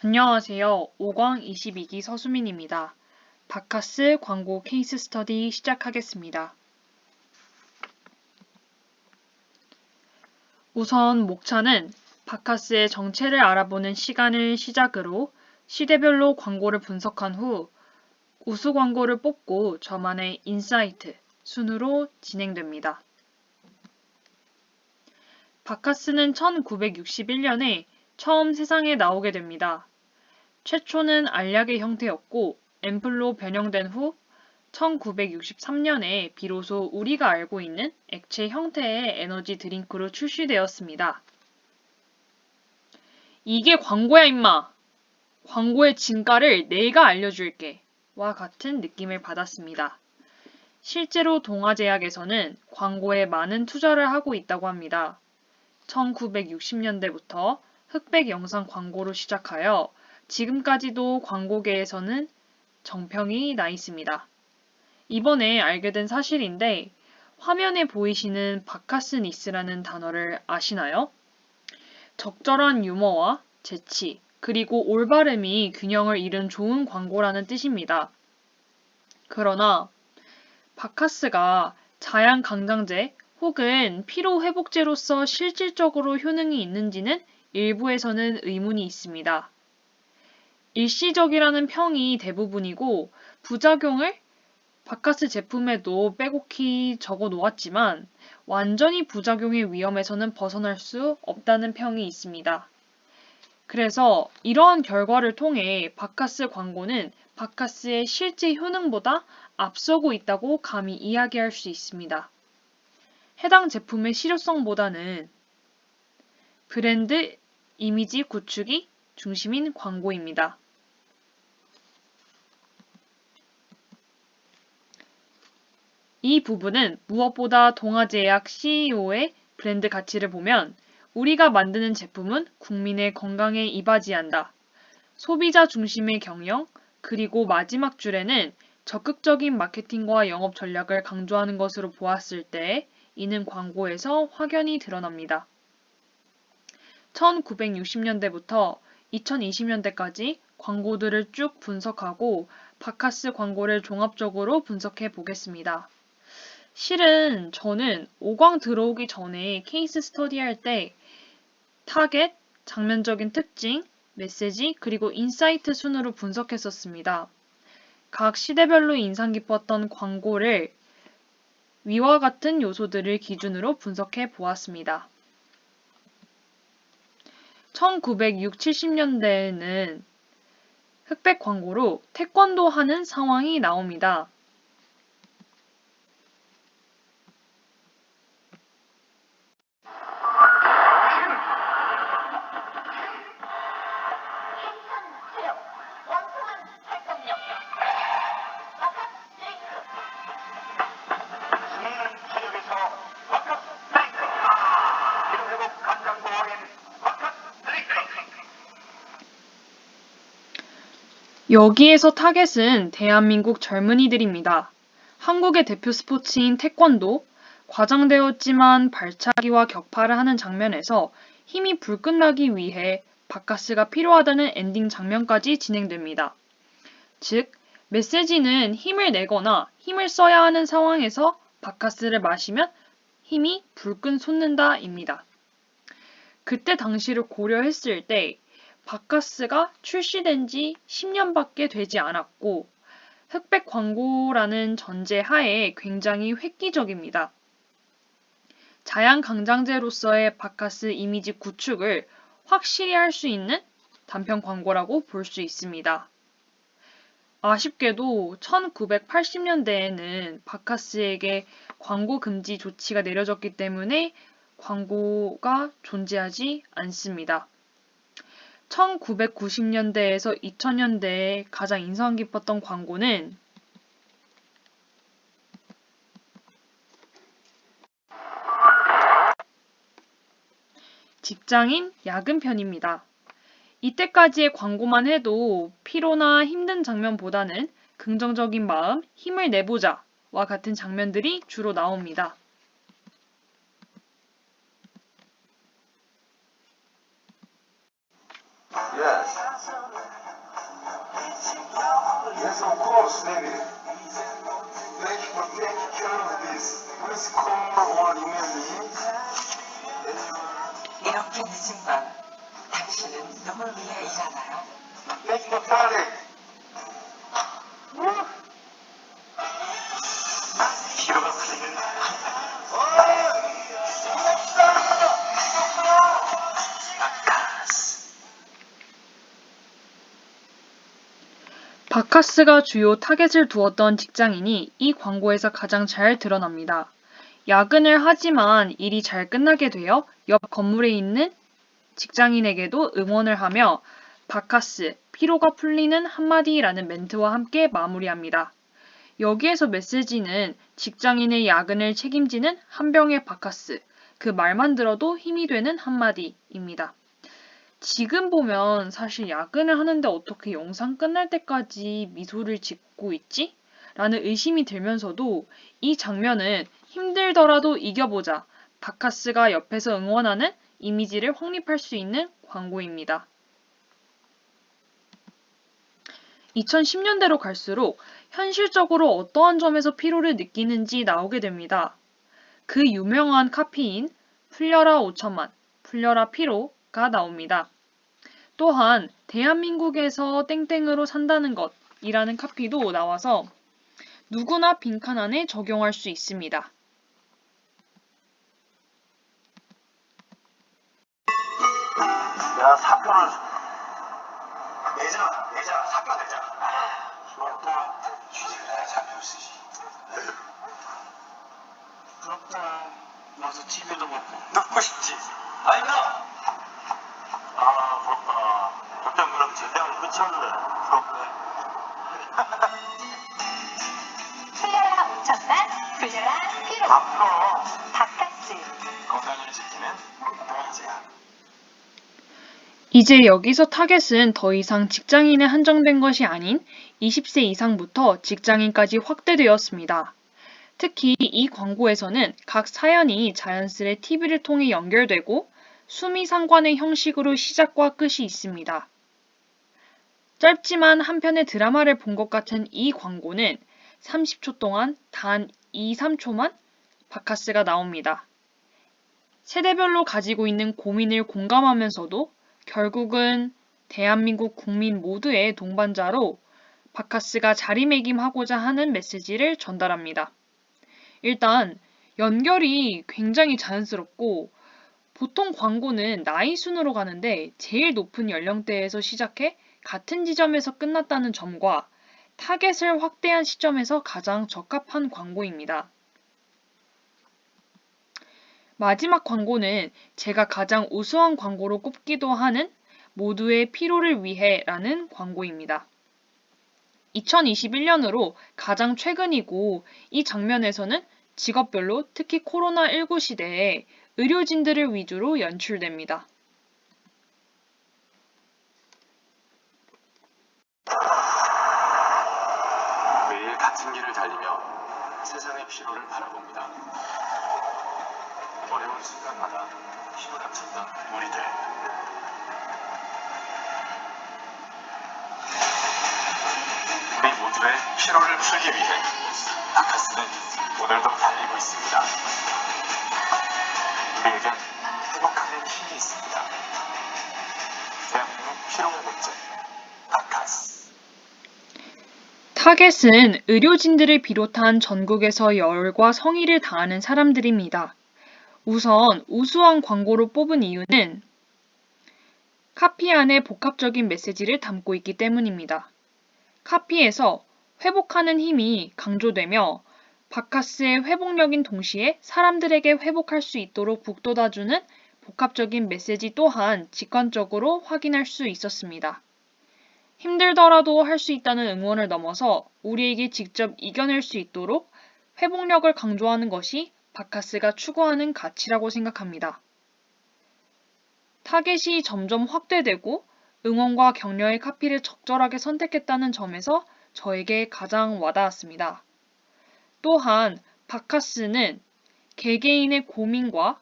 안녕하세요. 5강 22기 서수민입니다. 바카스 광고 케이스 스터디 시작하겠습니다. 우선 목차는 바카스의 정체를 알아보는 시간을 시작으로 시대별로 광고를 분석한 후 우수 광고를 뽑고 저만의 인사이트 순으로 진행됩니다. 바카스는 1961년에 처음 세상에 나오게 됩니다. 최초는 알약의 형태였고 앰플로 변형된 후 1963년에 비로소 우리가 알고 있는 액체 형태의 에너지 드링크로 출시되었습니다. 이게 광고야 임마! 광고의 진가를 내가 알려줄게! 와 같은 느낌을 받았습니다. 실제로 동아제약에서는 광고에 많은 투자를 하고 있다고 합니다. 1960년대부터 흑백 영상 광고로 시작하여 지금까지도 광고계에서는 정평이 나 있습니다. 이번에 알게 된 사실인데 화면에 보이시는 바카스니스라는 단어를 아시나요? 적절한 유머와 재치, 그리고 올바름이 균형을 이룬 좋은 광고라는 뜻입니다. 그러나 바카스가 자양강장제 혹은 피로회복제로서 실질적으로 효능이 있는지는 일부에서는 의문이 있습니다. 일시적이라는 평이 대부분이고 부작용을 바카스 제품에도 빼곡히 적어 놓았지만 완전히 부작용의 위험에서는 벗어날 수 없다는 평이 있습니다. 그래서 이러한 결과를 통해 바카스 광고는 바카스의 실제 효능보다 앞서고 있다고 감히 이야기할 수 있습니다. 해당 제품의 실효성보다는 브랜드 이미지 구축이 중심인 광고입니다. 이 부분은 무엇보다 동아제약 CEO의 브랜드 가치를 보면 우리가 만드는 제품은 국민의 건강에 이바지한다. 소비자 중심의 경영, 그리고 마지막 줄에는 적극적인 마케팅과 영업 전략을 강조하는 것으로 보았을 때 이는 광고에서 확연히 드러납니다. 1960년대부터 2020년대까지 광고들을 쭉 분석하고 바카스 광고를 종합적으로 분석해 보겠습니다. 실은 저는 5강 들어오기 전에 케이스 스터디 할 때 타겟, 장면적인 특징, 메시지, 그리고 인사이트 순으로 분석했었습니다. 각 시대별로 인상 깊었던 광고를 위와 같은 요소들을 기준으로 분석해 보았습니다. 1960, 70년대에는 흑백 광고로 태권도 하는 상황이 나옵니다. 여기에서 타겟은 대한민국 젊은이들입니다. 한국의 대표 스포츠인 태권도, 과장되었지만 발차기와 격파를 하는 장면에서 힘이 불끈나기 위해 바카스가 필요하다는 엔딩 장면까지 진행됩니다. 즉, 메시지는 힘을 내거나 힘을 써야 하는 상황에서 바카스를 마시면 힘이 불끈 솟는다입니다. 그때 당시를 고려했을 때 바카스가 출시된 지 10년밖에 되지 않았고 흑백 광고라는 전제 하에 굉장히 획기적입니다. 자양강장제로서의 바카스 이미지 구축을 확실히 할 수 있는 단편 광고라고 볼 수 있습니다. 아쉽게도 1980년대에는 바카스에게 광고 금지 조치가 내려졌기 때문에 광고가 존재하지 않습니다. 1990년대에서 2000년대에 가장 인상 깊었던 광고는 직장인 야근 편입니다. 이때까지의 광고만 해도 피로나 힘든 장면보다는 긍정적인 마음, 힘을 내보자 와 같은 장면들이 주로 나옵니다. Yes. Yes, of course, maybe. Take care of this. Please call or email me. 이렇게 늦은 밤, 당신은 누굴 위해 일하나요? Make the party. 피로가 풀리는 바카스. 바카스가 주요 타겟을 두었던 직장인이 이 광고에서 가장 잘 드러납니다. 야근을 하지만 일이 잘 끝나게 되어 옆 건물에 있는 직장인에게도 응원을 하며 바카스, 피로가 풀리는 한마디라는 멘트와 함께 마무리합니다. 여기에서 메시지는 직장인의 야근을 책임지는 한 병의 바카스, 그 말만 들어도 힘이 되는 한마디입니다. 지금 보면 사실 야근을 하는데 어떻게 영상 끝날 때까지 미소를 짓고 있지? 라는 의심이 들면서도 이 장면은 힘들더라도 이겨보자. 바카스가 옆에서 응원하는 이미지를 확립할 수 있는 광고입니다. 2010년대로 갈수록 현실적으로 어떠한 점에서 피로를 느끼는지 나오게 됩니다. 그 유명한 카피인 풀려라 5천만, 풀려라 피로가 나옵니다. 또한 대한민국에서 땡땡으로 산다는 것이라는 카피도 나와서 누구나 빈칸 안에 적용할 수 있습니다. 내가 사표를 내자 사표 내자. 부럽다. 취직을 해야 사표를 쓰지. 부럽다. 와서 TV도 먹고 듣고 싶지. 아니다. 아 부럽다. 걱정 그럼 제대로 끝이었네. 부럽네. 풀려라 5천만, 풀려라 피로. 앞으로 바카스. 건강을 지키는 동아제약. 이제 여기서 타겟은 더 이상 직장인에 한정된 것이 아닌 20세 이상부터 직장인까지 확대되었습니다. 특히 이 광고에서는 각 사연이 자연스레 TV를 통해 연결되고 수미상관의 형식으로 시작과 끝이 있습니다. 짧지만 한 편의 드라마를 본 것 같은 이 광고는 30초 동안 단 2, 3초만 바카스가 나옵니다. 세대별로 가지고 있는 고민을 공감하면서도 결국은 대한민국 국민 모두의 동반자로 바카스가 자리매김하고자 하는 메시지를 전달합니다. 일단 연결이 굉장히 자연스럽고 보통 광고는 나이 순으로 가는데 제일 높은 연령대에서 시작해 같은 지점에서 끝났다는 점과 타겟을 확대한 시점에서 가장 적합한 광고입니다. 마지막 광고는 제가 가장 우수한 광고로 꼽기도 하는 모두의 피로를 위해 라는 광고입니다. 2021년으로 가장 최근이고 이 장면에서는 직업별로 특히 코로나19 시대에 의료진들을 위주로 연출됩니다. 매일 같은 길을 달리며 세상의 피로를 바라봅니다. 어려운 순간마다 힘을 합쳤던 우리들. 우리 모두의 피로를 풀기 위해 바카스는 오늘도 달리고 있습니다. 우리에겐 회복하는 힘이 있습니다. 대한민국 피로 회복제 바카스. 타겟은 의료진들을 비롯한 전국에서 열과 성의를 다하는 사람들입니다. 우선 우수한 광고로 뽑은 이유는 카피 안에 복합적인 메시지를 담고 있기 때문입니다. 카피에서 회복하는 힘이 강조되며 바카스의 회복력인 동시에 사람들에게 회복할 수 있도록 북돋아주는 복합적인 메시지 또한 직관적으로 확인할 수 있었습니다. 힘들더라도 할 수 있다는 응원을 넘어서 우리에게 직접 이겨낼 수 있도록 회복력을 강조하는 것이 바카스가 추구하는 가치라고 생각합니다. 타겟이 점점 확대되고 응원과 격려의 카피를 적절하게 선택했다는 점에서 저에게 가장 와닿았습니다. 또한 바카스는 개개인의 고민과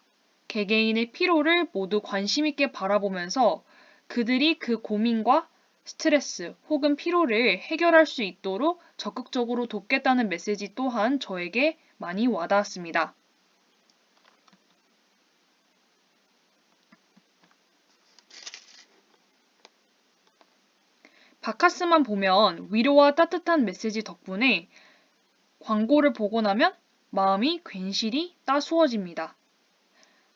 개개인의 피로를 모두 관심 있게 바라보면서 그들이 그 고민과 스트레스 혹은 피로를 해결할 수 있도록 적극적으로 돕겠다는 메시지 또한 저에게 많이 와닿았습니다. 바카스만 보면 위로와 따뜻한 메시지 덕분에 광고를 보고 나면 마음이 괜시리 따스워집니다.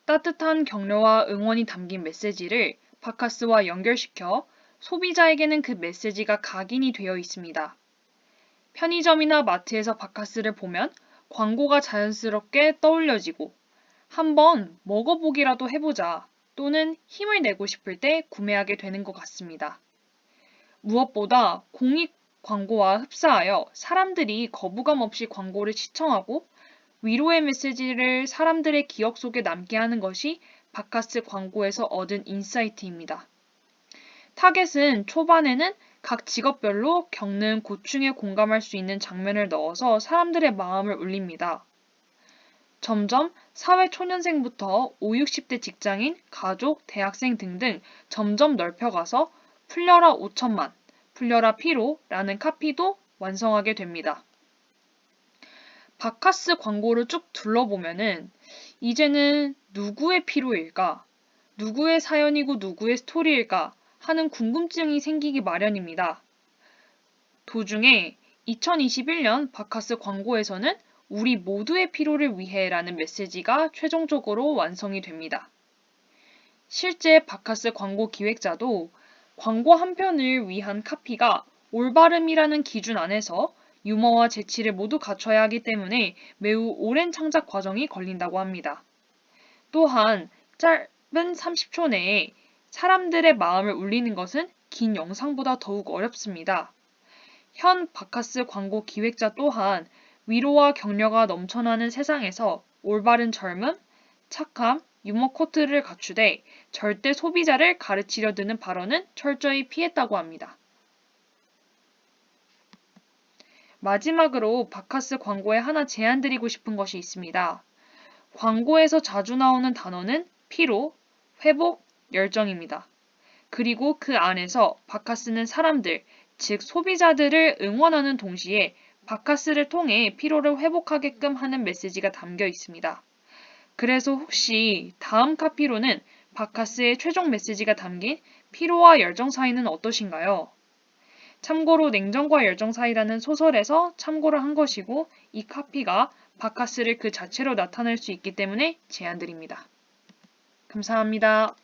따뜻한 격려와 응원이 담긴 메시지를 바카스와 연결시켜 소비자에게는 그 메시지가 각인이 되어 있습니다. 편의점이나 마트에서 바카스를 보면 광고가 자연스럽게 떠올려지고 한번 먹어보기라도 해보자 또는 힘을 내고 싶을 때 구매하게 되는 것 같습니다. 무엇보다 공익 광고와 흡사하여 사람들이 거부감 없이 광고를 시청하고 위로의 메시지를 사람들의 기억 속에 남게 하는 것이 바카스 광고에서 얻은 인사이트입니다. 타겟은 초반에는 각 직업별로 겪는 고충에 공감할 수 있는 장면을 넣어서 사람들의 마음을 울립니다. 점점 사회초년생부터 5, 60대 직장인, 가족, 대학생 등등 점점 넓혀가서 풀려라 5천만, 풀려라 피로라는 카피도 완성하게 됩니다. 바카스 광고를 쭉 둘러보면은 이제는 누구의 피로일까? 누구의 사연이고 누구의 스토리일까? 하는 궁금증이 생기기 마련입니다. 도중에 2021년 바카스 광고에서는 우리 모두의 피로를 위해라는 메시지가 최종적으로 완성이 됩니다. 실제 바카스 광고 기획자도 광고 한 편을 위한 카피가 올바름이라는 기준 안에서 유머와 재치를 모두 갖춰야 하기 때문에 매우 오랜 창작 과정이 걸린다고 합니다. 또한 짧은 30초 내에 사람들의 마음을 울리는 것은 긴 영상보다 더욱 어렵습니다. 현 바카스 광고 기획자 또한 위로와 격려가 넘쳐나는 세상에서 올바른 젊음, 착함, 유머 코트를 갖추되 절대 소비자를 가르치려 드는 발언은 철저히 피했다고 합니다. 마지막으로 바카스 광고에 하나 제안드리고 싶은 것이 있습니다. 광고에서 자주 나오는 단어는 피로, 회복, 열정입니다. 그리고 그 안에서 바카스는 사람들, 즉 소비자들을 응원하는 동시에 바카스를 통해 피로를 회복하게끔 하는 메시지가 담겨 있습니다. 그래서 혹시 다음 카피로는 바카스의 최종 메시지가 담긴 피로와 열정 사이는 어떠신가요? 참고로 냉정과 열정 사이라는 소설에서 참고를 한 것이고 이 카피가 바카스를 그 자체로 나타낼 수 있기 때문에 제안드립니다. 감사합니다.